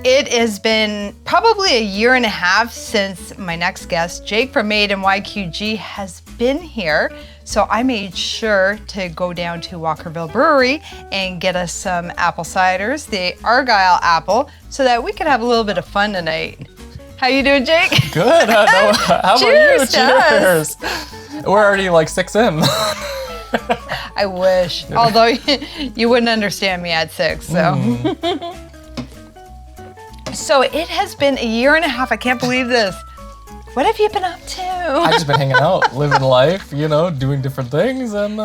It has been probably a year and a half since my next guest, Jake from Made in YQG, has been here. So I made sure to go down to Walkerville Brewery and get us some apple ciders, the Argyle Apple, so that we could have a little bit of fun tonight. How you doing, Jake? Good. How about you? Cheers. We're already like 6 in. I wish. Although you wouldn't understand me at 6, so. So it has been a year and a half. I can't believe this. What have you been up to? I've just been hanging out, living life, doing different things and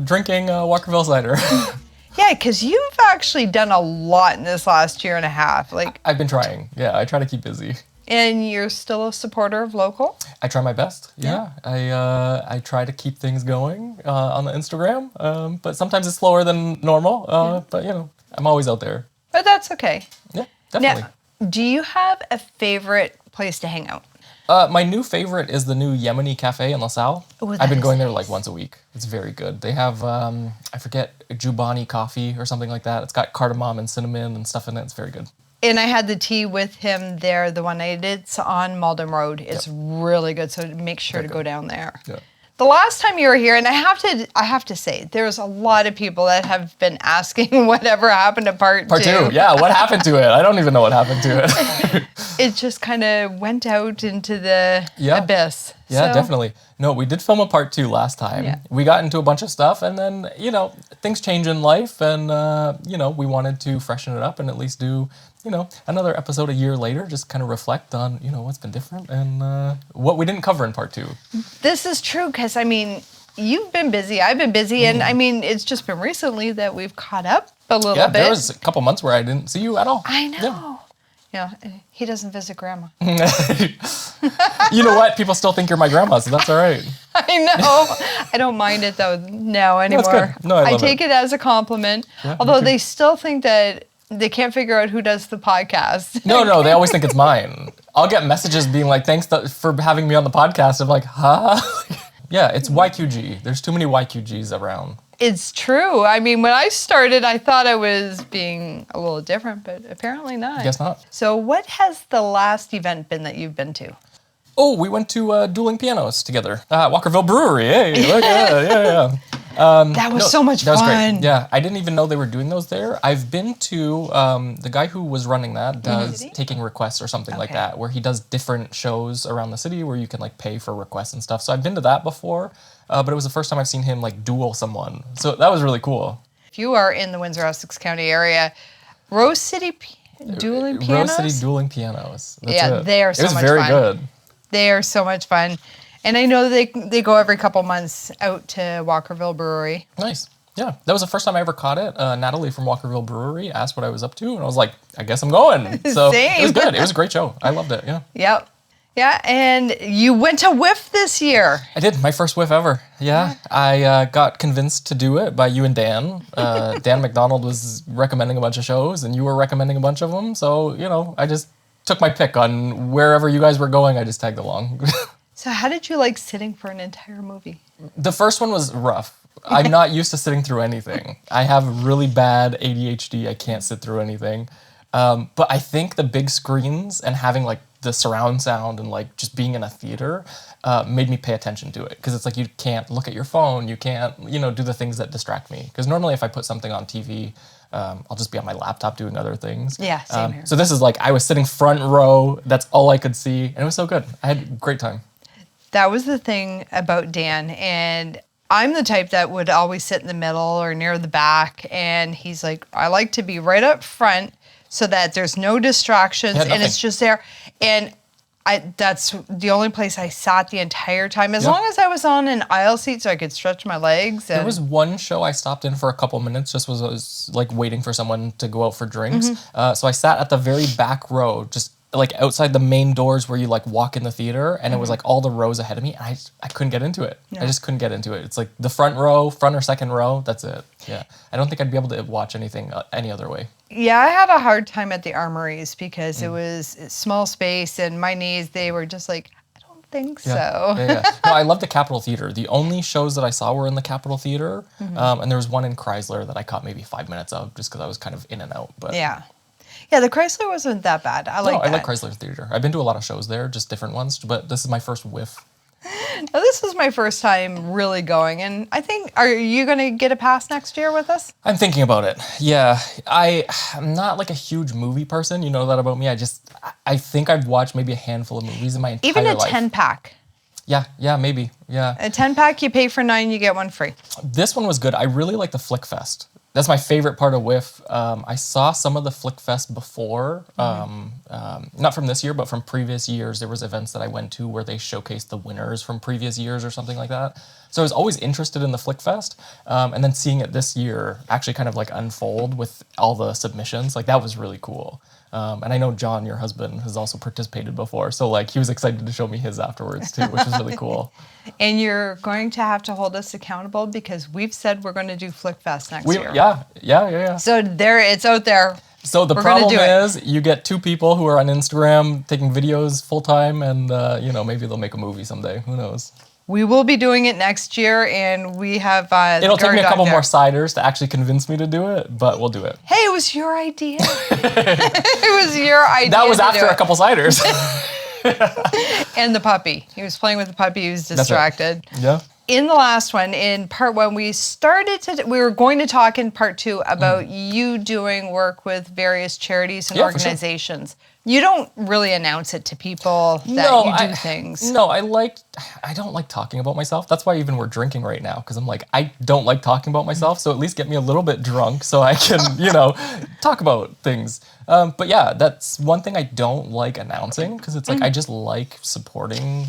drinking Walkerville cider. Yeah, because you've actually done a lot in this last year and a half. I've been trying. Yeah, I try to keep busy. And you're still a supporter of local? I try my best. Yeah. I try to keep things going on the Instagram, but sometimes it's slower than normal. But I'm always out there. But that's okay. Yeah, definitely. Now, do you have a favorite place to hang out? My new favorite is the new Yemeni Cafe in LaSalle. Ooh, I've been going nice. there like once a week. It's very good. They have, I forget, Jubani coffee or something like that. It's got cardamom and cinnamon and stuff in it. It's very good. And I had the tea with him there, the one I did. It's on Malden Road. It's really good, so make sure to go down there. Yeah. The last time you were here, and I have to say, there's a lot of people that have been asking whatever happened to part 2. Part 2, yeah. What happened to it? I don't even know what happened to it. It just kind of went out into the abyss. Yeah, So, definitely. No, we did film a part 2 last time. Yeah. We got into a bunch of stuff, and then, things change in life, and, we wanted to freshen it up and at least do, another episode a year later, just kind of reflect on, what's been different and what we didn't cover in part 2. This is true, because, you've been busy, I've been busy, and, it's just been recently that we've caught up a little bit. Yeah, there was a couple months where I didn't see you at all. I know. Yeah, he doesn't visit grandma. You know what? People still think you're my grandma, so that's all right. I know. I don't mind it though now anymore. That's good. No, I love take it as a compliment. Yeah, Although they still think that they can't figure out who does the podcast. No, they always think it's mine. I'll get messages being like, thanks for having me on the podcast. I'm like, huh? Yeah, it's YQG. There's too many YQGs around. It's true. When I started, I thought I was being a little different, but apparently not. Guess not. So what has the last event been that you've been to? Oh, we went to dueling pianos together. Walkerville Brewery. Hey, look at that. Yeah. That was so much fun. That was great. Yeah, I didn't even know they were doing those there. I've been to, the guy who was running that does taking requests or something like that, where he does different shows around the city where you can pay for requests and stuff. So I've been to that before, but it was the first time I've seen him duel someone. So that was really cool. If you are in the Windsor, Essex County area, Rose City Dueling Pianos? Rose City Dueling Pianos. That's it. They are so much fun. It was very good. They are so much fun. And I know they go every couple months out to Walkerville Brewery. Nice. Yeah, that was the first time I ever caught it. Natalie from Walkerville Brewery asked what I was up to, and I was like, I guess I'm going. So Same. It was good. It was a great show. I loved it, yeah. Yep. Yeah, and you went to WIF this year. I did, my first whiff ever. Yeah, I got convinced to do it by you and Dan. Dan McDonald was recommending a bunch of shows, and you were recommending a bunch of them. So, I just took my pick on wherever you guys were going. I just tagged along. So how did you like sitting for an entire movie? The first one was rough. I'm not used to sitting through anything. I have really bad ADHD. I can't sit through anything. But I think the big screens and having the surround sound and just being in a theater made me pay attention to it. Because it's you can't look at your phone. You can't, do the things that distract me. Because normally if I put something on TV, I'll just be on my laptop doing other things. Yeah, same here. So this is I was sitting front row. That's all I could see. And it was so good. I had a great time. That was the thing about Dan. And I'm the type that would always sit in the middle or near the back. And he's like, I like to be right up front so that there's no distractions and it's just there. And that's the only place I sat the entire time, as long as I was on an aisle seat so I could stretch my legs. There was one show I stopped in for a couple minutes, just was waiting for someone to go out for drinks. So I sat at the very back row, just outside the main doors where you walk in the theater, and it was all the rows ahead of me, and I couldn't get into it. I just couldn't get into it. It's the front row, front or second row, that's it. Yeah. I don't think I'd be able to watch anything any other way. Yeah, I had a hard time at the Armories because it was small space, and my knees, they were just I don't think Yeah. so. Yeah. No, I love the Capitol Theater. The only shows that I saw were in the Capitol Theater, and there was one in Chrysler that I caught maybe 5 minutes of just because I was kind of in and out. But Yeah. Yeah, the Chrysler wasn't that bad. I like that. I like Chrysler Theater. I've been to a lot of shows there, just different ones, but this is my first whiff. Now, this was my first time really going, and I think, are you going to get a pass next year with us? I'm thinking about it. Yeah, I'm not like a huge movie person. You know that about me. I think I've watched maybe a handful of movies in my entire Even a life. 10-pack. Yeah, maybe. Yeah. A 10-pack, you pay for 9, you get 1 free. This one was good. I really like the Flick Fest. That's my favorite part of WIF. I saw some of the Flick Fest before, not from this year, but from previous years. There was events that I went to where they showcased the winners from previous years or something like that. So I was always interested in the Flick Fest, and then seeing it this year actually kind of like unfold with all the submissions, like that was really cool. And I know John, your husband, has also participated before, so like he was excited to show me his afterwards too, which was really cool. And you're going to have to hold us accountable because we've said we're going to do Flick Fest next year. Yeah. So it's out there. So the problem is you get 2 people who are on Instagram taking videos full time, and maybe they'll make a movie someday. Who knows? We will be doing it next year, and we have. It'll take me a couple more ciders to actually convince me to do it, but we'll do it. Hey, it was your idea. It was your idea. That was after a couple ciders. And the puppy. He was playing with the puppy. He was distracted. Right. Yeah. In the last one, in part 1, we were going to talk in part 2 about you doing work with various charities and organizations. Sure. You don't really announce it to people that you do things. No, I don't like talking about myself. That's why even we're drinking right now, because I'm like, I don't like talking about myself, so at least get me a little bit drunk so I can, talk about things. But yeah, that's one thing I don't like announcing, because it's like, I just like supporting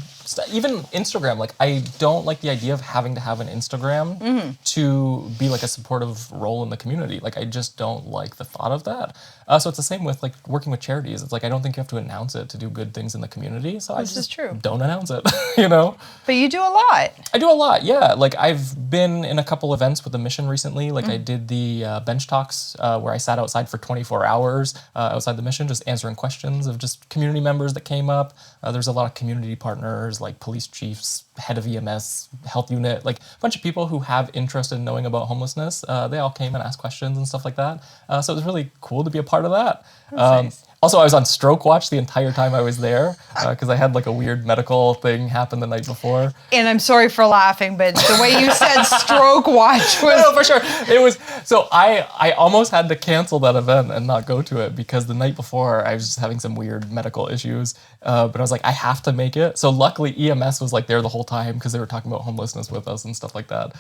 even Instagram. Like, I don't like the idea of having to have an Instagram to be like a supportive role in the community. Like, I just don't like the thought of that. So it's the same with like working with charities. It's like, I don't think you have to announce it to do good things in the community. So This is true. Don't announce it, But you do a lot. I do a lot, yeah. Like, I've been in a couple events with the mission recently. Like, I did the bench talks where I sat outside for 24 hours outside the mission, just answering questions of just community members that came up. There's a lot of community partners, like police chiefs, head of EMS, health unit, like a bunch of people who have interest in knowing about homelessness. They all came and asked questions and stuff like that. So it was really cool to be a part of that. Nice. Also, I was on stroke watch the entire time I was there because I had like a weird medical thing happen the night before. And I'm sorry for laughing, but the way you said stroke watch was... No, for sure. It was, so I almost had to cancel that event and not go to it because the night before I was just having some weird medical issues. But I was like, I have to make it. So luckily EMS was like there the whole time because they were talking about homelessness with us and stuff like that.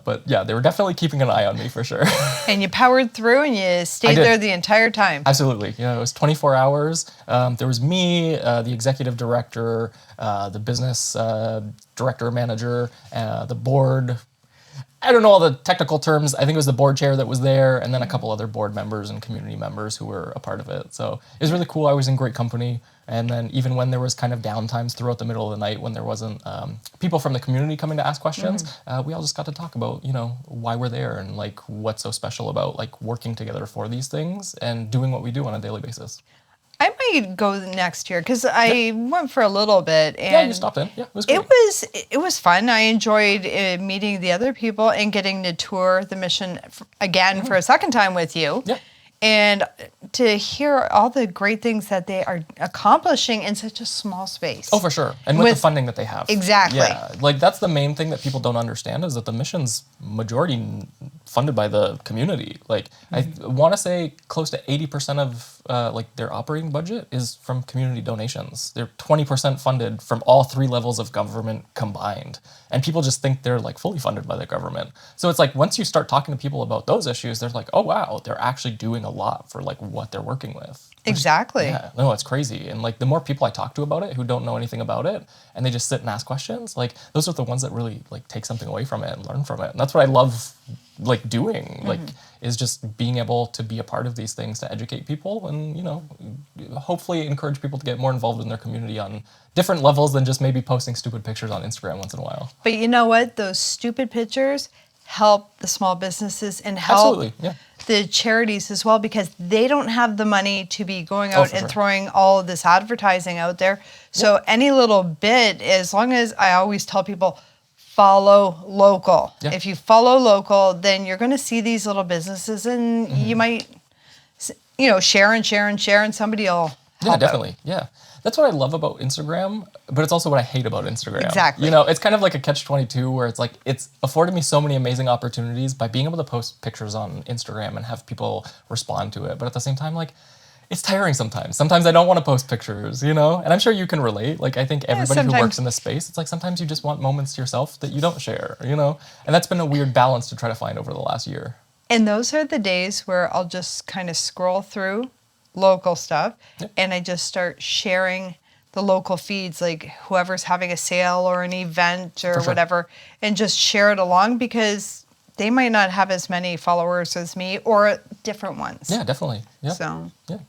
But yeah, they were definitely keeping an eye on me for sure. And you powered through and you stayed there the entire time. Absolutely. It was 24 hours. There was me, the executive director, the business director, manager, the board. I don't know all the technical terms. I think it was the board chair that was there, and then a couple other board members and community members who were a part of it. So it was really cool. I was in great company. And then even when there was kind of downtimes throughout the middle of the night when there wasn't people from the community coming to ask questions, we all just got to talk about, why we're there and like what's so special about like working together for these things and doing what we do on a daily basis. I might go next year because I went for a little bit. And yeah, you stopped in. Yeah, it was great. It was fun. I enjoyed meeting the other people and getting to tour the mission again for a second time with you. Yeah. And to hear all the great things that they are accomplishing in such a small space. Oh, for sure. And with the funding that they have. Exactly. Yeah. Like, that's the main thing that people don't understand is that the mission's majority funded by the community. Like, I want to say close to 80% of like their operating budget is from community donations. They're 20% funded from all 3 levels of government combined. And people just think they're like fully funded by the government. So it's like once you start talking to people about those issues, they're like, oh wow, they're actually doing a lot for like what they're working with. Exactly. Yeah, no, it's crazy. And like the more people I talk to about it who don't know anything about it and they just sit and ask questions, like those are the ones that really like take something away from it and learn from it. And that's what I love like doing, like is just being able to be a part of these things to educate people and, hopefully encourage people to get more involved in their community on different levels than just maybe posting stupid pictures on Instagram once in a while. But you know what? Those stupid pictures help the small businesses and help the charities as well, because they don't have the money to be going out and sure. throwing all of this advertising out there. So any little bit, as long as I always tell people, follow local. Yeah. If you follow local, then you're going to see these little businesses, and you might, share and somebody will help definitely. out. Yeah. That's what I love about Instagram, but it's also what I hate about Instagram. Exactly. It's kind of like a catch-22 where it's like, it's afforded me so many amazing opportunities by being able to post pictures on Instagram and have people respond to it. But at the same time, like, it's tiring sometimes. Sometimes I don't want to post pictures, And I'm sure you can relate. Like, I think everybody who works in this space, it's like sometimes you just want moments to yourself that you don't share, And that's been a weird balance to try to find over the last year. And those are the days where I'll just kind of scroll through local stuff, and I just start sharing the local feeds, like whoever's having a sale or an event or whatever, and just share it along, because they might not have as many followers as me, or different ones. Yeah, definitely. Yeah. So. Yeah.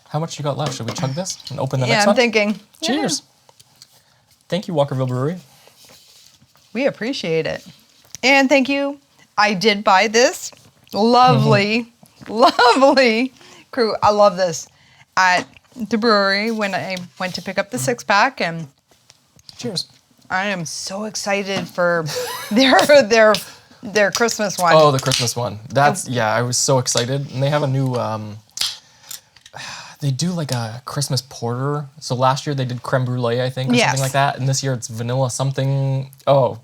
How much you got left? Should we chug this and open the next one? Yeah, I'm thinking. Cheers. Thank you, Walkerville Brewery. We appreciate it. And thank you. I did buy this. Lovely, lovely crew. I love this. At the brewery when I went to pick up the 6-pack, and cheers. I am so excited for their Christmas one. Oh, the Christmas one. I was so excited. And they have a new, they do like a Christmas porter. So last year they did creme brulee, I think, or something like that. And this year it's vanilla something. Oh,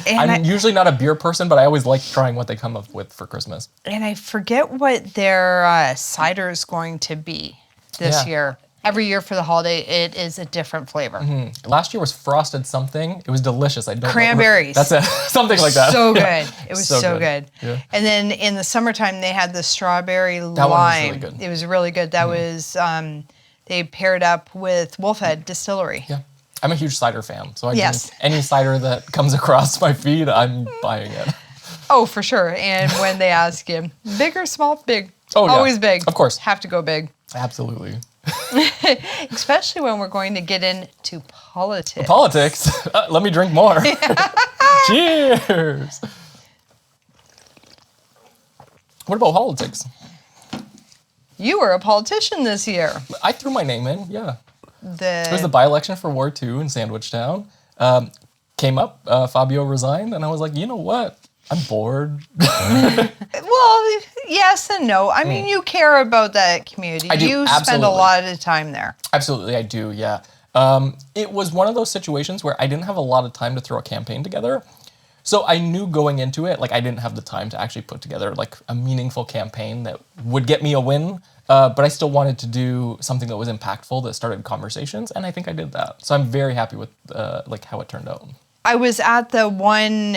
and I'm usually not a beer person, but I always like trying what they come up with for Christmas. And I forget what their cider is going to be this year. Every year for the holiday, it is a different flavor. Last year was frosted something. It was delicious. I don't Cranberries. That's it. Something like that. So good. It was so good. Yeah. And then in the summertime, they had the strawberry lime. That one was really good. It was really good. That was, they paired up with Wolfhead Distillery. Yeah. I'm a huge cider fan. So I drink any cider that comes across my feed, I'm buying it. Oh, for sure. And when they ask you, big or small? Big. Oh, yeah. Always big. Of course. Have to go big. Absolutely. Especially when we're going to get into politics. Politics? Let me drink more. Cheers. What about politics? You were a politician this year. I threw my name in, yeah. It was the The by-election for Ward 2 in Sandwich Town. Came up, Fabio resigned, and I was like, you know what? I'm bored. Well, yes and no. I mean, you care about that community. I do, You spend absolutely. a lot of time there. Absolutely, I do, yeah. It was one of those situations where I didn't have a lot of time to throw a campaign together. So I knew going into it, like I didn't have the time to actually put together like a meaningful campaign that would get me a win. But I still wanted to do something that was impactful, that started conversations, and I think I did that. So I'm very happy with like how it turned out. I was at the one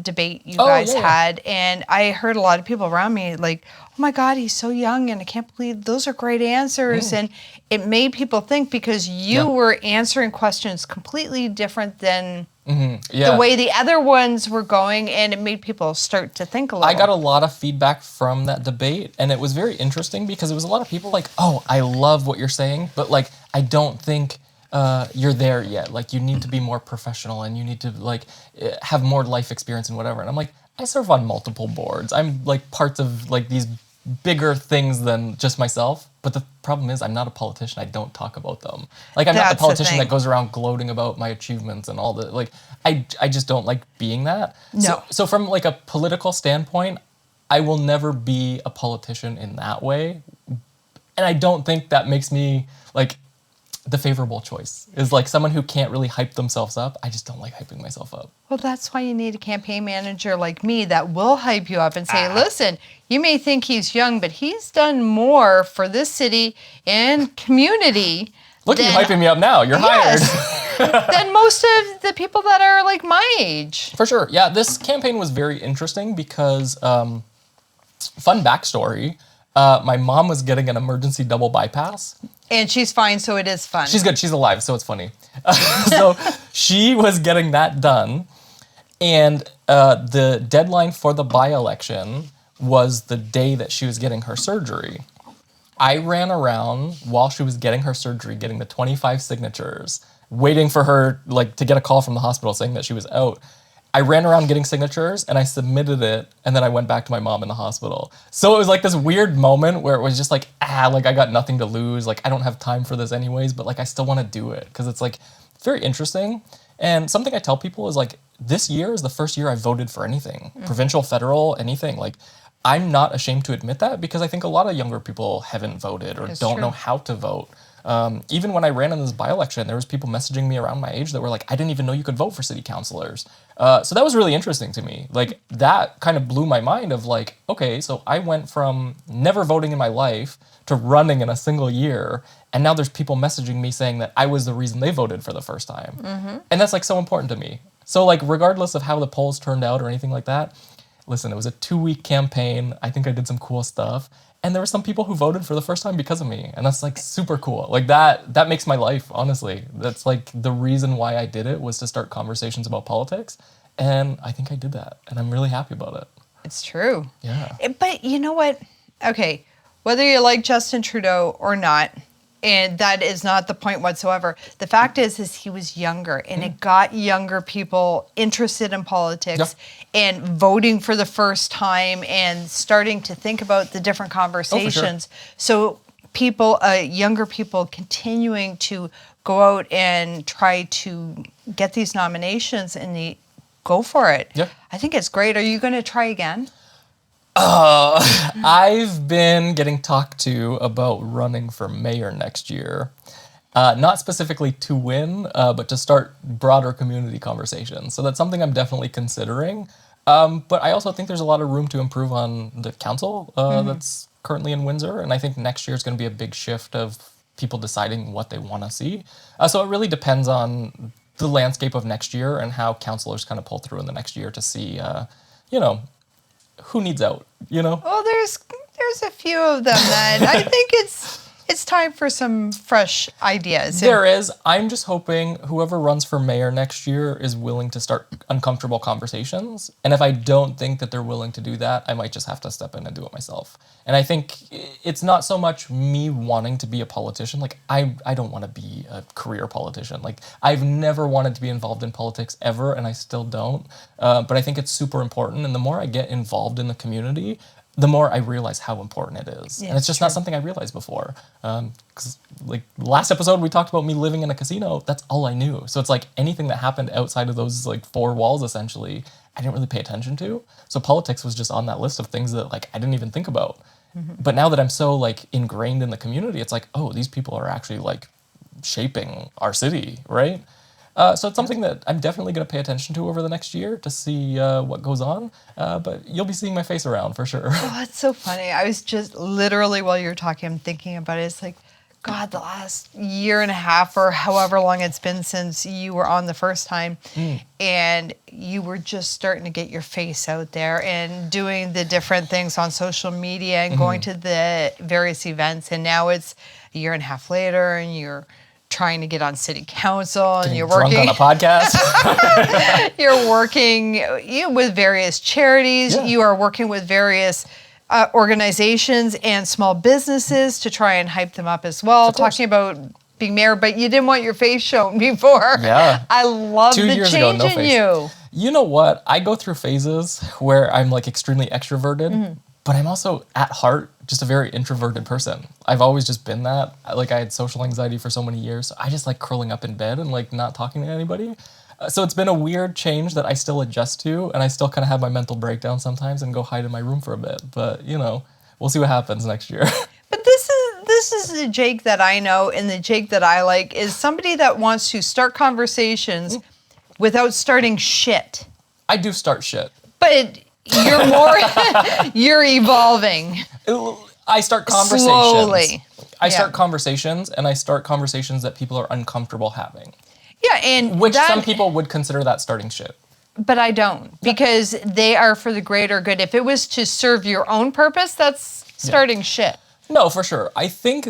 debate you guys had, and I heard a lot of people around me like, oh my God, he's so young, and I can't believe those are great answers. And it made people think, because you were answering questions completely different than the way the other ones were going, and it made people start to think a little. I got a lot of feedback from that debate, and it was very interesting because it was a lot of people like, oh, I love what you're saying, but like, I don't think you're there yet. Like, you need to be more professional, and you need to like have more life experience and whatever. And I'm like, I serve on multiple boards. I'm like parts of like these bigger things than just myself. But the problem is, I'm not a politician. I don't talk about them. Like, I'm not the politician that goes around gloating about my achievements and all the like. I just don't like being that. No. So from like a political standpoint, I will never be a politician in that way. And I don't think that makes me like the favorable choice. Is like someone who can't really hype themselves up. I just don't like hyping myself up. Well, that's why you need a campaign manager like me that will hype you up and say, listen, you may think he's young, but he's done more for this city and community. Look at you hyping me up now. You're hired. Than most of the people that are like my age. For sure. Yeah, this campaign was very interesting because, fun backstory, my mom was getting an emergency double bypass. And she's fine, so it is fun. She's good. She's alive, so it's funny. So she was getting that done, and the deadline for the by-election was the day that she was getting her surgery. I ran around while she was getting her surgery, getting the 25 signatures, waiting for her like to get a call from the hospital saying that she was out. I ran around getting signatures and I submitted it, and then I went back to my mom in the hospital. So it was like this weird moment where it was just like, like I got nothing to lose. Like I don't have time for this anyways, but like I still want to do it because it's like very interesting. And something I tell people is like, this year is the first year I voted for anything, provincial, federal, anything. Like I'm not ashamed to admit that because I think a lot of younger people haven't voted or don't know how to vote. Even when I ran in this by-election, there was people messaging me around my age that were like, I didn't even know you could vote for city councilors. So that was really interesting to me. Like that kind of blew my mind of like, okay, so I went from never voting in my life to running in a single year. And now there's people messaging me saying that I was the reason they voted for the first time. And that's like so important to me. So like, regardless of how the polls turned out or anything like that, listen, it was a 2-week campaign. I think I did some cool stuff. And there were some people who voted for the first time because of me. And that's like super cool. Like that makes my life, honestly. That's like the reason why I did it was to start conversations about politics. And I think I did that. And I'm really happy about it. It's true. Yeah. But you know what? Okay, whether you like Justin Trudeau or not, and that is not the point whatsoever. The fact is he was younger, and it got younger people interested in politics and voting for the first time and starting to think about the different conversations. So people, younger people continuing to go out and try to get these nominations and go for it. Yeah. I think it's great. Are you going to try again? I've been getting talked to about running for mayor next year. Not specifically to win, but to start broader community conversations. So that's something I'm definitely considering. But I also think there's a lot of room to improve on the council that's currently in Windsor. And I think next year is going to be a big shift of people deciding what they want to see. So it really depends on the landscape of next year and how councillors kind of pull through in the next year to see, who needs out, Well, there's a few of them that I think it's time for some fresh ideas. There is. I'm just hoping whoever runs for mayor next year is willing to start uncomfortable conversations. And if I don't think that they're willing to do that, I might just have to step in and do it myself. And I think it's not so much me wanting to be a politician. Like, I don't want to be a career politician. Like, I've never wanted to be involved in politics ever, and I still don't. But I think it's super important. And the more I get involved in the community, the more I realize how important it is. Yeah, and it's just not something I realized before. Because like last episode, we talked about me living in a casino. That's all I knew. So it's like anything that happened outside of those like 4 walls, essentially, I didn't really pay attention to. So politics was just on that list of things that like I didn't even think about. But now that I'm so like ingrained in the community, it's like, oh, these people are actually like shaping our city, right? So it's something that I'm definitely going to pay attention to over the next year to see what goes on. But you'll be seeing my face around for sure. Oh, it's so funny. I was just literally while you were talking, I'm thinking about it. It's like, God, the last year and a half or however long it's been since you were on the first time and you were just starting to get your face out there and doing the different things on social media and going to the various events. And now it's a year and a half later and you're trying to get on city council and you're working on a podcast. You're working with various charities. You are working with various organizations and small businesses to try and hype them up as well. Talking about being mayor, but you didn't want your face shown before. Yeah. I love 2 the years change ago, no in face. you. You know what? I go through phases where I'm like extremely extroverted, but I'm also at heart just a very introverted person. I've always just been that. Like I had social anxiety for so many years. So I just like curling up in bed and like not talking to anybody. So it's been a weird change that I still adjust to, and I still kind of have my mental breakdown sometimes and go hide in my room for a bit. But we'll see what happens next year. But this is the Jake that I know, and the Jake that I like is somebody that wants to start conversations without starting shit. I do start shit. But you're more, you're evolving. I start conversations. Slowly. I start conversations, and I start conversations that people are uncomfortable having. Yeah, and which some people would consider that starting shit. But I don't, because they are for the greater good. If it was to serve your own purpose, that's starting shit. No, for sure. I think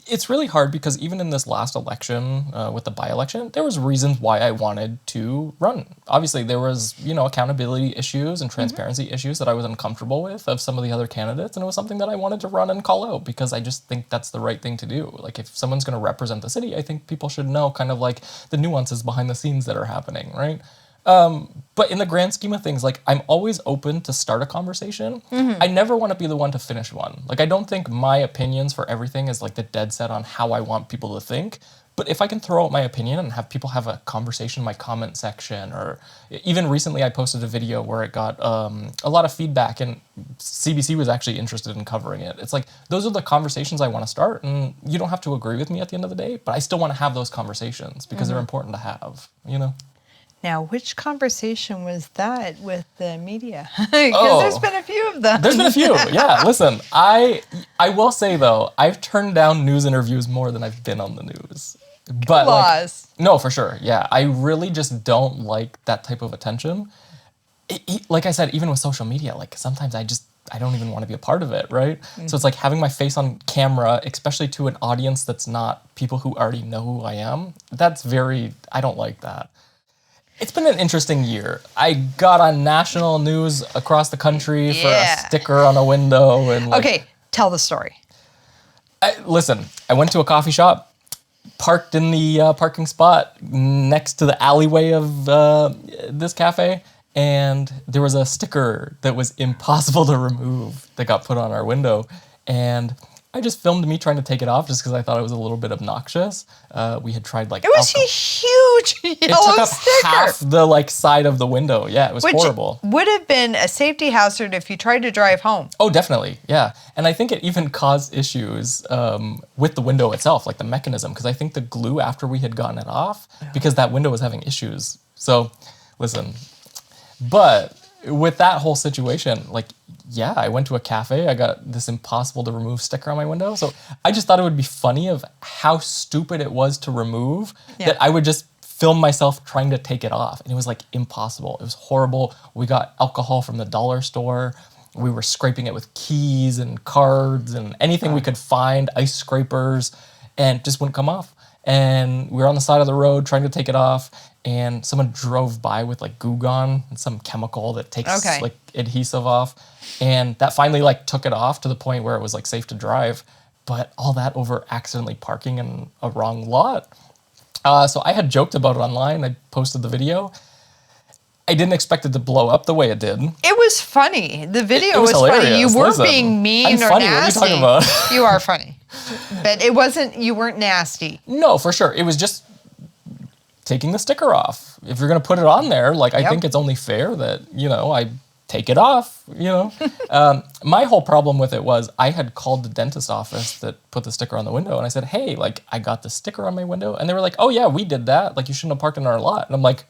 it's really hard because even in this last election, with the by-election, there was reasons why I wanted to run. Obviously, there was, accountability issues and transparency issues that I was uncomfortable with of some of the other candidates, and it was something that I wanted to run and call out because I just think that's the right thing to do. Like, if someone's going to represent the city, I think people should know kind of like the nuances behind the scenes that are happening, right? But in the grand scheme of things, like, I'm always open to start a conversation. I never want to be the one to finish one. Like, I don't think my opinions for everything is like the dead set on how I want people to think. But if I can throw out my opinion and have people have a conversation in my comment section, or even recently I posted a video where it got a lot of feedback and CBC was actually interested in covering it. It's like, those are the conversations I want to start, and you don't have to agree with me at the end of the day, but I still want to have those conversations because they're important to have, you know? Now, which conversation was that with the media? Because there's been a few of them. There's been a few, yeah. Listen, I will say, though, I've turned down news interviews more than I've been on the news. But like, no, for sure, yeah. I really just don't like that type of attention. Like I said, even with social media, like, sometimes I don't even want to be a part of it, right? So it's like having my face on camera, especially to an audience that's not people who already know who I am. I don't like that. It's been an interesting year. I got on national news across the country for a sticker on a window. And like, okay, tell the story. Listen, I went to a coffee shop, parked in the parking spot next to the alleyway of this cafe, and there was a sticker that was impossible to remove that got put on our window. And I just filmed me trying to take it off just because I thought it was a little bit obnoxious. We had tried like... It was a huge yellow It took up sticker. half the like side of the window. Yeah, it was horrible. Would have been a safety hazard if you tried to drive home. Oh, definitely. Yeah. And I think it even caused issues with the window itself, like the mechanism, because I think the glue after we had gotten it off, because that window was having issues. So, listen, but with that whole situation, like, yeah, I went to a cafe. I got this impossible to remove sticker on my window. So I just thought it would be funny of how stupid it was to remove that I would just film myself trying to take it off. And it was like impossible. It was horrible. We got alcohol from the dollar store. We were scraping it with keys and cards and anything we could find, ice scrapers, and it just wouldn't come off. And we were on the side of the road trying to take it off, and someone drove by with like Goo Gone and some chemical that takes like adhesive off. And that finally like took it off to the point where it was like safe to drive. But all that over accidentally parking in a wrong lot. So I had joked about it online. I posted the video. I didn't expect it to blow up the way it did. It was funny. The video was hilarious. funny. You weren't being mean or funny. nasty. What are you talking about? You are funny. But it wasn't, you weren't nasty. No, for sure. It was just taking the sticker off. If you're going to put it on there, like, I think it's only fair that, you know, I take it off, you know. My whole problem with it was I had called the dentist office that put the sticker on the window, and I said, hey, like, I got the sticker on my window. And they were like, oh, yeah, we did that. Like, you shouldn't have parked in our lot. And I'm like,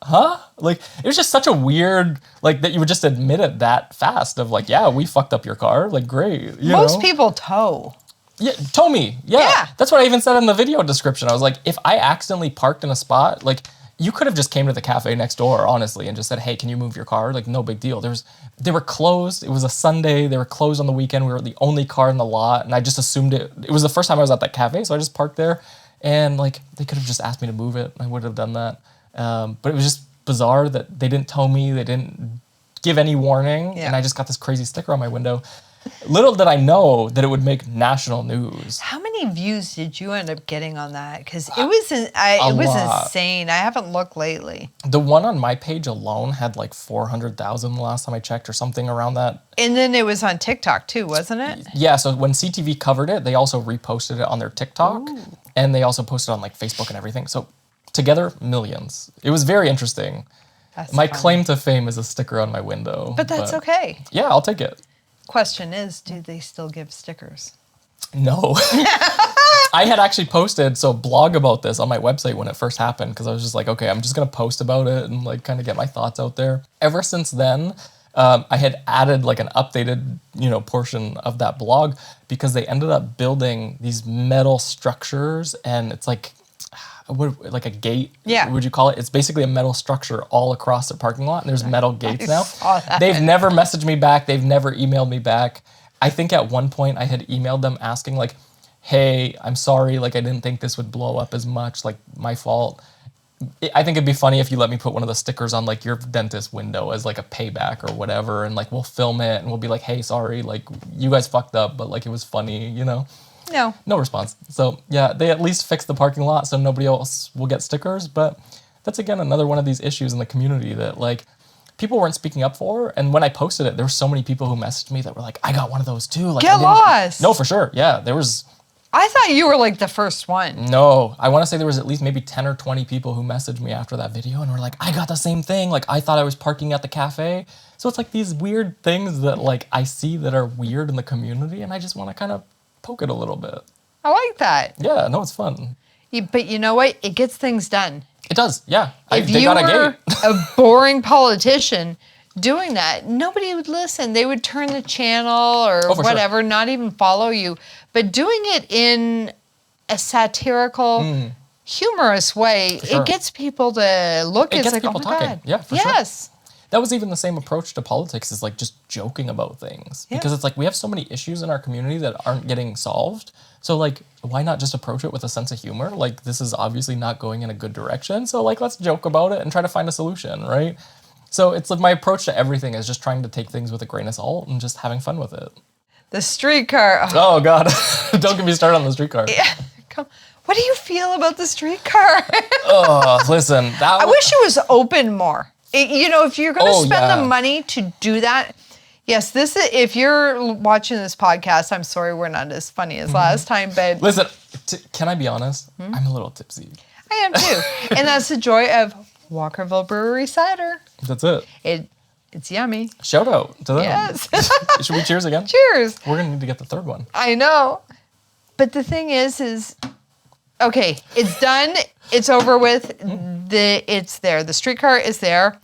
huh? Like, it was just such a weird, like, that you would just admit it that fast of like, yeah, we fucked up your car. Like, great. Most people tow. Yeah, tow me. Yeah. That's what I even said in the video description. I was like, if I accidentally parked in a spot, like, you could have just came to the cafe next door, honestly, and just said, hey, can you move your car? Like, no big deal. They were closed. It was a Sunday. They were closed on the weekend. We were the only car in the lot, and I just assumed it was the first time I was at that cafe, so I just parked there. And, like, they could have just asked me to move it. I would have done that. But it was just bizarre that they didn't tow me. They didn't give any warning, and I just got this crazy sticker on my window. Little did I know that it would make national news. How many views did you end up getting on that? Because it was insane. I haven't looked lately. The one on my page alone had like 400,000 the last time I checked, or something around that. And then it was on TikTok too, wasn't it? Yeah, so when CTV covered it, they also reposted it on their TikTok. Ooh. And they also posted it on like Facebook and everything. So together, millions. It was very interesting. My claim to fame is a sticker on my window. But that's okay. Yeah, I'll take it. Question is, do they still give stickers? No. I had actually posted a blog about this on my website when it first happened, because I was just like, okay, I'm just going to post about it and like kind of get my thoughts out there. Ever since then, I had added like an updated, portion of that blog, because they ended up building these metal structures, and it's like a gate, would you call it? It's basically a metal structure all across the parking lot, and there's metal gates now. They've never messaged me back. They've never emailed me back. I think at one point I had emailed them asking like, hey, I'm sorry, like I didn't think this would blow up as much, like my fault. I think it'd be funny if you let me put one of the stickers on like your dentist window as like a payback or whatever, and like we'll film it and we'll be like, hey, sorry, like you guys fucked up, but like it was funny, No response. So yeah, they at least fixed the parking lot so nobody else will get stickers. But that's again another one of these issues in the community that like people weren't speaking up for. And when I posted it, there were so many people who messaged me that were like, I got one of those too. Like, Get lost. No, for sure. Yeah, there was. I thought you were like the first one. No, I want to say there was at least maybe 10 or 20 people who messaged me after that video and were like, I got the same thing. Like, I thought I was parking at the cafe. So it's like these weird things that like I see that are weird in the community, and I just want to kind of poke it a little bit. I like that. Yeah, no, it's fun. But you know what? It gets things done. It does, yeah. If they you got a were gate. a boring politician doing that, nobody would listen. They would turn the channel or whatever, sure. Not even follow you. But doing it in a satirical, humorous way, sure. It gets people to look. It's like, oh my talking. God. Yeah, for yes. Sure. That was even the same approach to politics, is like just joking about things. Yeah. Because it's like we have so many issues in our community that aren't getting solved. So like, why not just approach it with a sense of humor? Like, this is obviously not going in a good direction. So like, let's joke about it and try to find a solution, right? So it's like my approach to everything is just trying to take things with a grain of salt and just having fun with it. The streetcar. Oh God, don't get me started on the streetcar. Yeah. What do you feel about the streetcar? Oh, listen. I wish it was open more. If you're going to spend the money to do that, yes, if you're watching this podcast, I'm sorry we're not as funny as last time, but... Listen, can I be honest? I'm a little tipsy. I am too. And that's the joy of Walkerville Brewery cider. That's it. It's yummy. Shout out to them. Yes. Should we cheers again? Cheers. We're going to need to get the third one. I know. But the thing is... Okay, it's done. It's over with. It's there. The streetcar is there.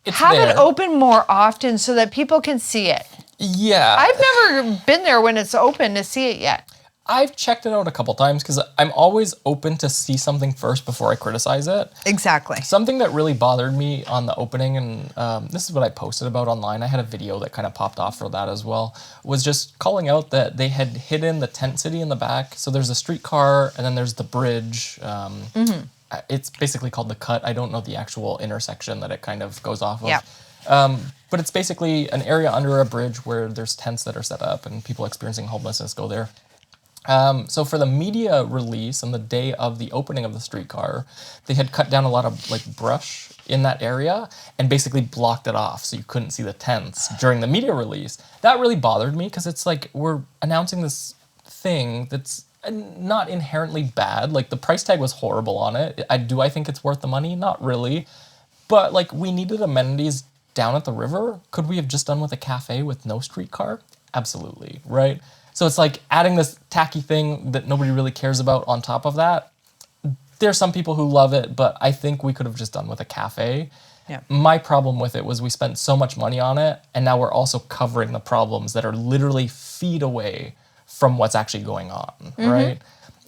Have it open more often so that people can see it. Yeah. I've never been there when it's open to see it yet. I've checked it out a couple times because I'm always open to see something first before I criticize it. Exactly. Something that really bothered me on the opening, and this is what I posted about online, I had a video that kind of popped off for that as well, was just calling out that they had hidden the tent city in the back. So there's a streetcar, and then there's the bridge. It's basically called the Cut. I don't know the actual intersection that it kind of goes off of. Yeah. But it's basically an area under a bridge where there's tents that are set up, and people experiencing homelessness go there. So for the media release on the day of the opening of the streetcar, they had cut down a lot of like brush in that area and basically blocked it off so you couldn't see the tents during the media release. That really bothered me because it's like we're announcing this thing that's not inherently bad. Like the price tag was horrible on it. I think it's worth the money? Not really. But like we needed amenities down at the river. Could we have just done with a cafe with no streetcar? Absolutely, right? So it's like adding this tacky thing that nobody really cares about on top of that. There's some people who love it, but I think we could have just done with a cafe. Yeah. My problem with it was we spent so much money on it, and now we're also covering the problems that are literally feet away from what's actually going on, right?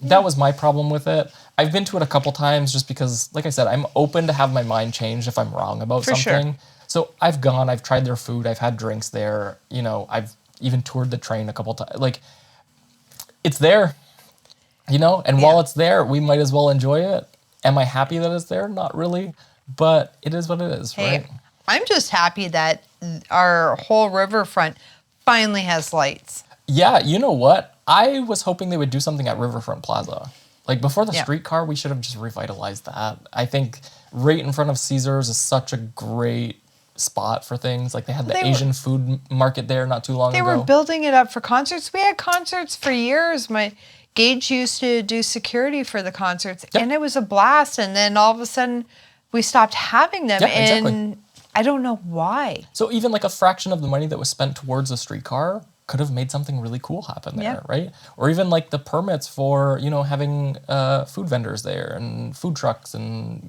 Yeah. That was my problem with it. I've been to it a couple times just because, like I said, I'm open to have my mind changed if I'm wrong about something. Sure. So I've gone, I've tried their food, I've had drinks there, I've even toured the train a couple times. Like, it's there, and while it's there, we might as well enjoy it. Am I happy that it's there? Not really, but it is what it is, right? I'm just happy that our whole riverfront finally has lights. Yeah, you know what? I was hoping they would do something at Riverfront Plaza. Like, before the streetcar, we should have just revitalized that. I think right in front of Caesars is such a great spot for things. Like, they had the Asian food market there not too long ago. They were building it up for concerts. We had concerts for years. My Gage used to do security for the concerts, and it was a blast. And then all of a sudden, we stopped having them, and I don't know why. So even like a fraction of the money that was spent towards the streetcar could have made something really cool happen there, right? Or even like the permits for, having food vendors there and food trucks, and,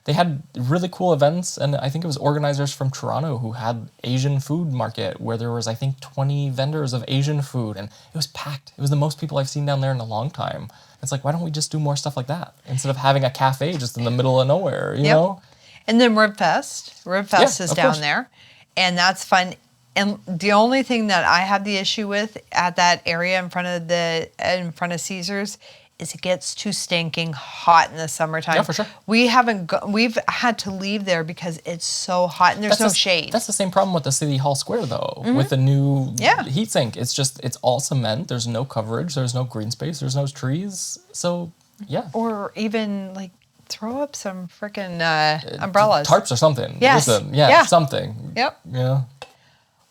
they had really cool events. And I think it was organizers from Toronto who had Asian food market where there was, I think, 20 vendors of Asian food, and it was packed. It was the most people I've seen down there in a long time. It's like, why don't we just do more stuff like that instead of having a cafe just in the middle of nowhere, you know? And then Ribfest is down there, and that's fun. And the only thing that I have the issue with at that area in front of Caesars is it gets too stinking hot in the summertime. Yeah, for sure. We've had to leave there because it's so hot and there's no shade. That's the same problem with the City Hall Square though, with the new heat sink. It's all cement. There's no coverage. There's no green space. There's no trees. So yeah. Or even like Throw up some freaking umbrellas. Tarps or something. Yes. Listen, something. Yep. Yeah.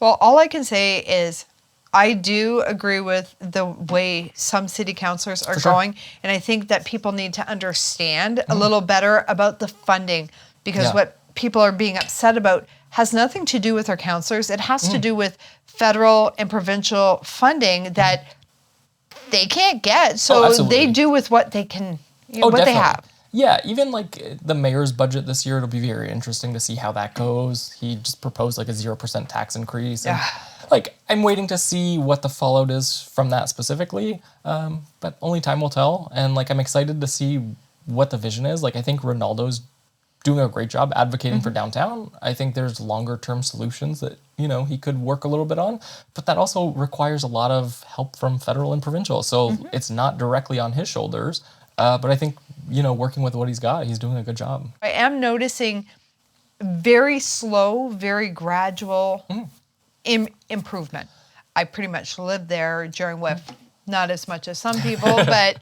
Well, all I can say is I do agree with the way some city councilors are going. And I think that people need to understand a little better about the funding, because what people are being upset about has nothing to do with our councilors. It has to do with federal and provincial funding that they can't get. So they do with what they can, what definitely. They have. Yeah, even like the mayor's budget this year, it'll be very interesting to see how that goes. He just proposed like a 0% tax increase. And, like, I'm waiting to see what the fallout is from that specifically, but only time will tell. And like, I'm excited to see what the vision is. Like, I think Ronaldo's doing a great job advocating for downtown. I think there's longer term solutions that, he could work a little bit on, but that also requires a lot of help from federal and provincial. So it's not directly on his shoulders. But I think, working with what he's got, he's doing a good job. I am noticing very slow, very gradual improvement. I pretty much lived there during WIF, not as much as some people, but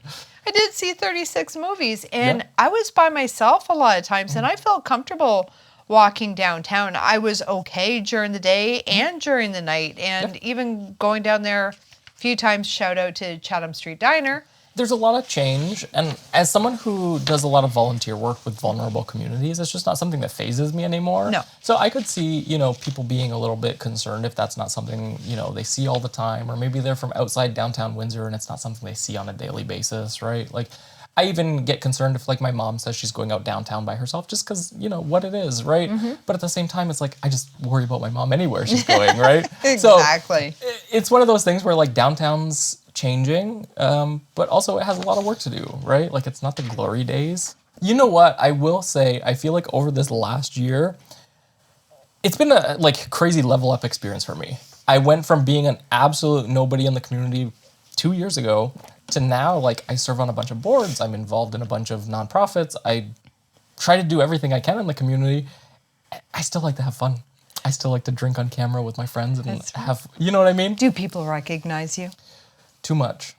I did see 36 movies, and I was by myself a lot of times, and I felt comfortable walking downtown. I was okay during the day and during the night, and even going down there a few times. Shout out to Chatham Street Diner. There's a lot of change, and as someone who does a lot of volunteer work with vulnerable communities, it's just not something that phases me anymore. No. So I could see, people being a little bit concerned if that's not something, they see all the time, or maybe they're from outside downtown Windsor and it's not something they see on a daily basis, right? Like, I even get concerned if, like, my mom says she's going out downtown by herself just because, what it is, right? But at the same time, it's like, I just worry about my mom anywhere she's going, right? Exactly. So it's one of those things where, like, downtown's changing, but also it has a lot of work to do, right? Like, it's not the glory days. You know what? I will say, I feel like over this last year, it's been a, like, crazy level up experience for me. I went from being an absolute nobody in the community 2 years ago to now, like, I serve on a bunch of boards. I'm involved in a bunch of nonprofits. I try to do everything I can in the community. I still like to have fun. I still like to drink on camera with my friends and have, you know what I mean? Do people recognize you? Too much.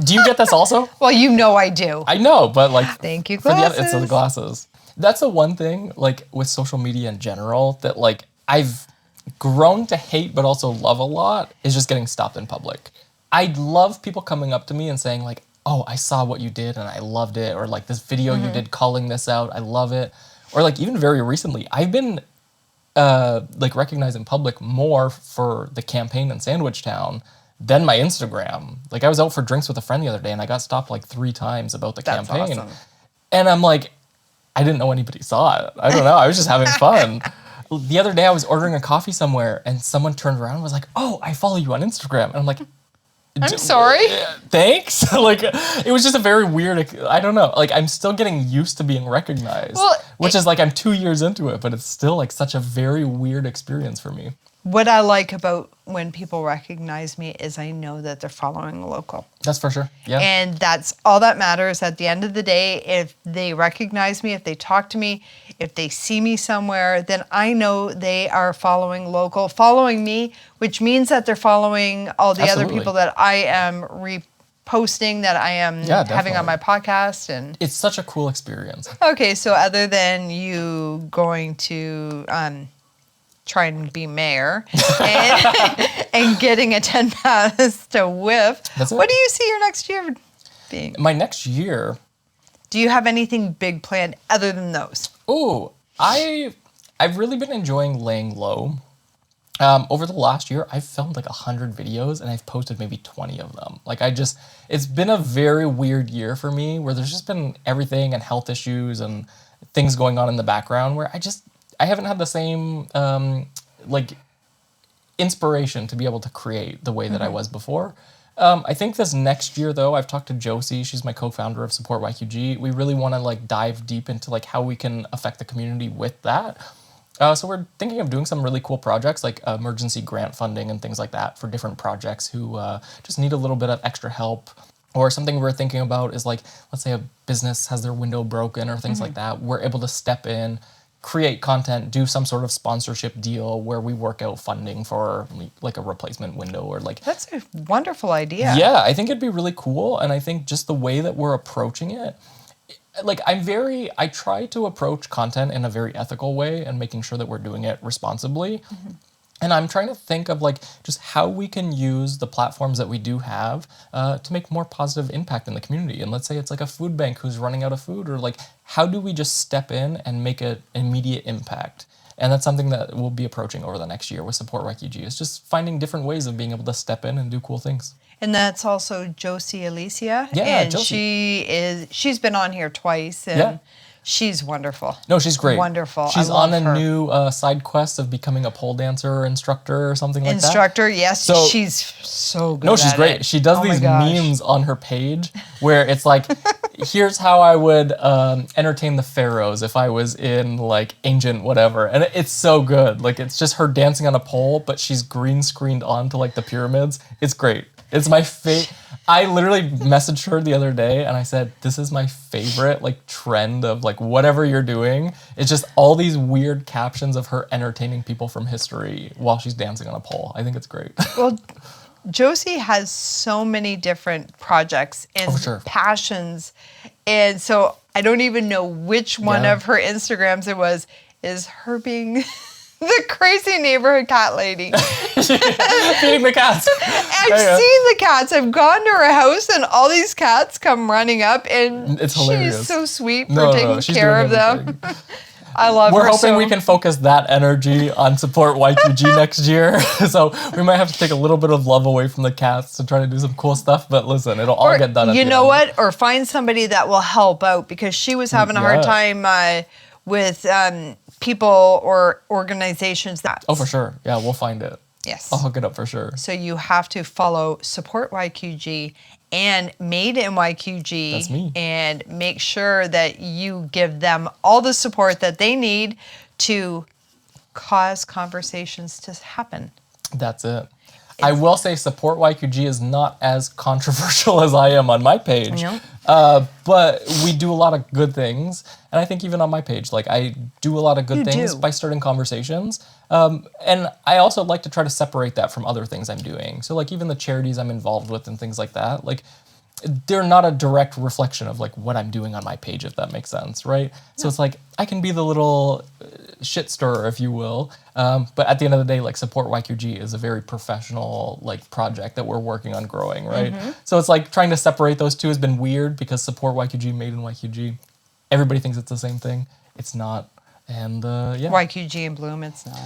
Do you get this also? Well, I do. I know, but like, thank you, glasses. It's the glasses. That's the one thing, like, with social media in general that, like, I've grown to hate but also love a lot is just getting stopped in public. I love people coming up to me and saying, like, oh, I saw what you did and I loved it, or like, this video you did calling this out, I love it. Or like, even very recently, I've been like, recognized in public more for the campaign in Sandwich Town than my Instagram. Like, I was out for drinks with a friend the other day and I got stopped like 3 times about the campaign. Awesome. And I'm like, I didn't know anybody saw it. I don't know. I was just having fun. The other day I was ordering a coffee somewhere and someone turned around and was like, oh, I follow you on Instagram. And I'm like, I'm sorry. Thanks. Like, it was just a very weird, I don't know. Like, I'm still getting used to being recognized, which is like, I'm 2 years into it, but it's still like such a very weird experience for me. What I like about when people recognize me is I know that they're following local. That's for sure. Yeah. And that's all that matters at the end of the day. If they recognize me, if they talk to me, if they see me somewhere, then I know they are following local, following me, which means that they're following all the other people that I am reposting, that I am having on my podcast. And it's such a cool experience. Okay, so other than you going to try and be mayor and getting a 10 pass to WIF, what do you see your next year being? My next year? Do you have anything big planned other than those? Ooh, I've really been enjoying laying low. Over the last year, I've filmed like 100 videos and I've posted maybe 20 of them. Like, it's been a very weird year for me where there's just been everything and health issues and things going on in the background where I haven't had the same, like, inspiration to be able to create the way that I was before. I think this next year, though, I've talked to Josie. She's my co-founder of Support YQG. We really want to, like, dive deep into, like, how we can affect the community with that. So we're thinking of doing some really cool projects, like emergency grant funding and things like that for different projects who just need a little bit of extra help. Or something we're thinking about is, like, let's say a business has their window broken or things like that. We're able to step in, create content, do some sort of sponsorship deal where we work out funding for, like, a replacement window or, like... That's a wonderful idea. Yeah, I think it'd be really cool. And I think just the way that we're approaching it, like I try to approach content in a very ethical way and making sure that we're doing it responsibly. And I'm trying to think of like just how we can use the platforms that we do have to make more positive impact in the community. And let's say it's like a food bank who's running out of food, or like how do we just step in and make an immediate impact? And that's something that we'll be approaching over the next year with Support YQG. Is just finding different ways of being able to step in and do cool things. And that's also Josie Alicia. Yeah, and Josie. she's been on here twice, and Yeah. she's wonderful. No, she's great. Wonderful. She's I love on a her. new side quest of becoming a pole dancer or instructor or something like that. Instructor, yes. So- she's so good. No, she's at great. it. She does Oh my these gosh. memes on her page where it's like, here's how I would entertain the pharaohs if I was in like ancient whatever. And it's so good. Like it's just her dancing on a pole, but she's green screened onto like the pyramids. It's great. It's my favorite. I literally messaged her the other day and I said, this is my favorite like trend of like whatever you're doing. It's just all these weird captions of her entertaining people from history while she's dancing on a pole. I think it's great. Well, Josie has so many different projects and Oh, sure. passions. And so I don't even know which one Yeah. of her Instagrams it was, is her being the crazy neighborhood cat lady. Feeding the cats. I've seen the cats. I've gone to her house and all these cats come running up and It's hilarious. she's so sweet for No, taking she's care doing of them. everything. I love We're her hoping so. we can focus that energy on Support YQG next year. So we might have to take a little bit of love away from the cats to try to do some cool stuff. But listen, it'll all Or, get done at you the know end. what? Or find somebody that will help out, because she was having a hard Yeah. time with people or organizations that. Oh, for sure. Yeah, we'll find it. Yes. I'll hook it up for sure. So you have to follow Support YQG and Made in YQG. That's me. And make sure that you give them all the support that they need to cause conversations to happen. That's it. I will say Support YQG is not as controversial as I am on my page. No. But we do a lot of good things. And I think even on my page, like I do a lot of good You things do. by starting conversations. And I also like to try to separate that from other things I'm doing. So like even the charities I'm involved with and things like that, like they're not a direct reflection of like what I'm doing on my page, if that makes sense, right? So it's like I can be the little shit stirrer, if you will. But at the end of the day, like Support YQG is a very professional like project that we're working on growing, right? So it's like trying to separate those two has been weird because Support YQG, Made in YQG, everybody thinks it's the same thing. It's not. And yeah, YQG and Bloom, it's not.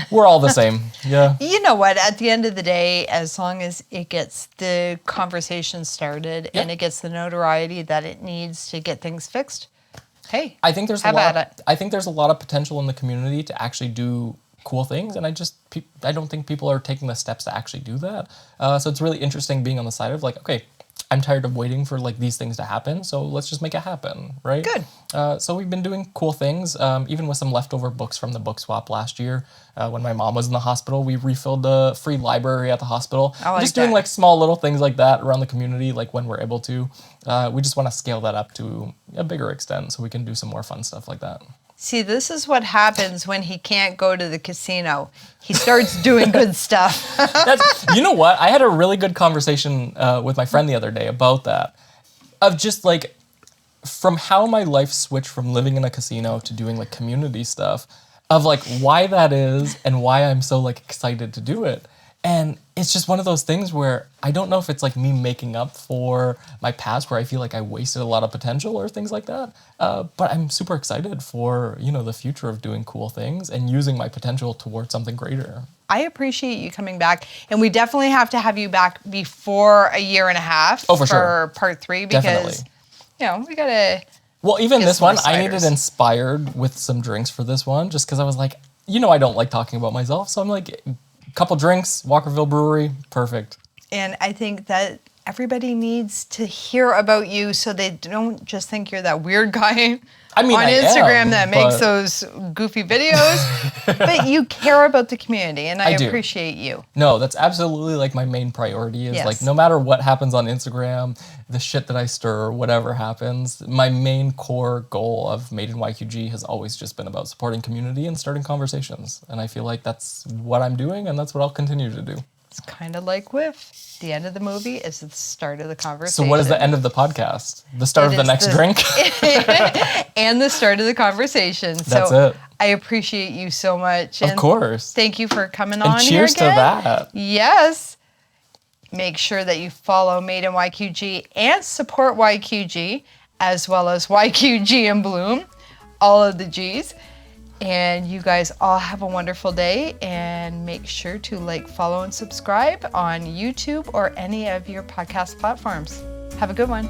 we're all the same. Yeah. You know what? At the end of the day, as long as it gets the conversation started and it gets the notoriety that it needs to get things fixed, hey, I think there's have at it. I think there's a lot of potential in the community to actually do cool things, and I don't think people are taking the steps to actually do that. So it's really interesting being on the side of like, okay, I'm tired of waiting for like these things to happen, so let's just make it happen, right? Good. So we've been doing cool things, even with some leftover books from the book swap last year. When my mom was in the hospital, we refilled the free library at the hospital. I like Just doing that. like small little things like that around the community, like when we're able to. We just want to scale that up to a bigger extent so we can do some more fun stuff like that. See, this is what happens when he can't go to the casino. He starts doing good stuff. You know what? I had a really good conversation with my friend the other day about that. Of just like, from how my life switched from living in a casino to doing like community stuff, of like why that is and why I'm so like excited to do it. And it's just one of those things where I don't know if it's like me making up for my past where I feel like I wasted a lot of potential or things like that. But I'm super excited for, you know, the future of doing cool things and using my potential towards something greater. I appreciate you coming back, and we definitely have to have you back before a year and a half Oh, for sure. part 3 because, Definitely. you know, we gotta. Well, even Get this some more one, I needed ciders. inspired with some drinks for this one, just because I was like, you know, I don't like talking about myself. So I'm like, couple drinks, Walkerville Brewery, perfect. And I think that everybody needs to hear about you so they don't just think you're that weird guy I mean, on I Instagram am, that makes but- those goofy videos. But you care about the community, and I do. appreciate you. No, that's absolutely like my main priority is Yes. like no matter what happens on Instagram, the shit that I stir, whatever happens, my main core goal of Made in YQG has always just been about supporting community and starting conversations. And I feel like that's what I'm doing and that's what I'll continue to do. It's kind of like Whiff. The end of the movie is the start of the conversation. So what is the end of the podcast? The start of the next drink? And the start of the conversation. That's so it. I appreciate you so much. Of course. Thank you for coming on And here cheers to again. that. Yes. Make sure that you follow Made in YQG and support YQG, as well as YQG in Bloom, all of the G's. And you guys all have a wonderful day, and make sure to like, follow, and subscribe on YouTube or any of your podcast platforms. Have a good one.